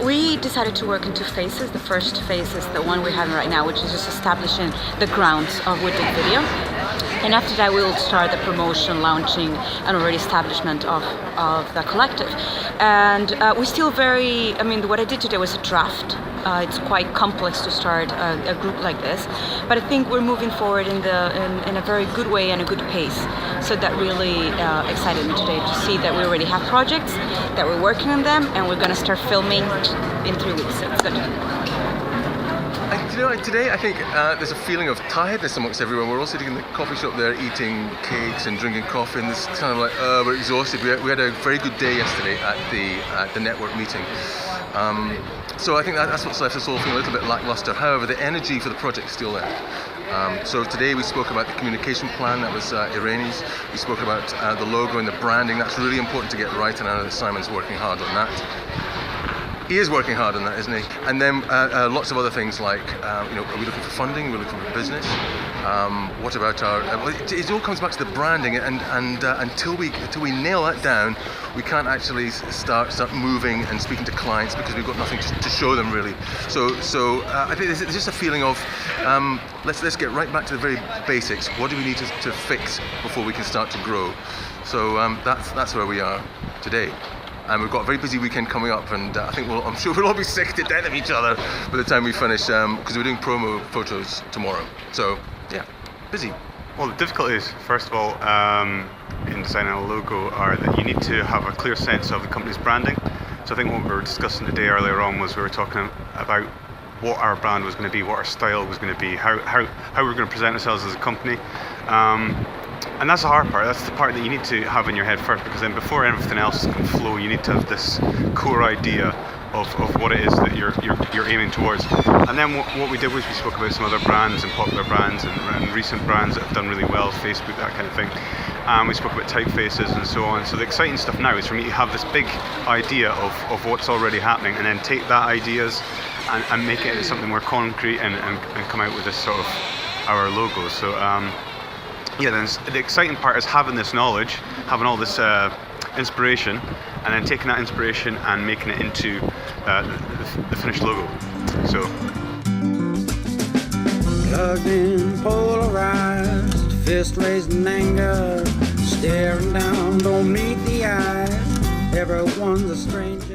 we decided to work in two phases. The first phase is the one we're having right now, which is just establishing the grounds of Woodwick Video. And after that, we will start the promotion, launching, and already establishment of the collective. And we're still what I did today was a draft. It's quite complex to start a group like this, but I think we're moving forward in a very good way and a good pace. So that really excited me today to see that we already have projects, that we're working on them, and we're going to start filming in 3 weeks. So it's good. Today I think there's a feeling of tiredness amongst everyone. We're all sitting in the coffee shop there eating cakes and drinking coffee, and it's kind of like, we're exhausted. We had a very good day yesterday at the network meeting. So I think that's what's left us all feeling a little bit lackluster. However, the energy for the project is still there. So today we spoke about the communication plan, that was Irani's. We spoke about the logo and the branding. That's really important to get right, and I know that Simon's working hard on that. He is working hard on that, isn't he? And then lots of other things like, are we looking for funding? We're looking for business. What about our? It all comes back to the branding, and until we nail that down, we can't actually start moving and speaking to clients because we've got nothing to show them really. So I think there's just a feeling of let's get right back to the very basics. What do we need to fix before we can start to grow? So that's where we are today. And we've got a very busy weekend coming up, and I think I'm sure we'll all be sick to death of each other by the time we finish, because we're doing promo photos tomorrow. So yeah, busy. Well, the difficulties, first of all, in designing a logo are that you need to have a clear sense of the company's branding. So I think what we were discussing today earlier on was we were talking about what our brand was going to be, what our style was going to be, how we're going to present ourselves as a company. And that's the hard part. That's the part that you need to have in your head first, because then before everything else can flow, you need to have this core idea of what it is that you're aiming towards. And then what we did was we spoke about some other brands and popular brands and recent brands that have done really well, Facebook, that kind of thing. We spoke about typefaces and so on. So the exciting stuff now is for me to have this big idea of what's already happening, and then take that ideas and make it into something more concrete and come out with this sort of our logo. So yeah, then the exciting part is having this knowledge, having all this inspiration, and then taking that inspiration and making it into the finished logo. So plugged in, polarized, fist raised in anger, staring down, don't meet the eyes. Everyone's a stranger.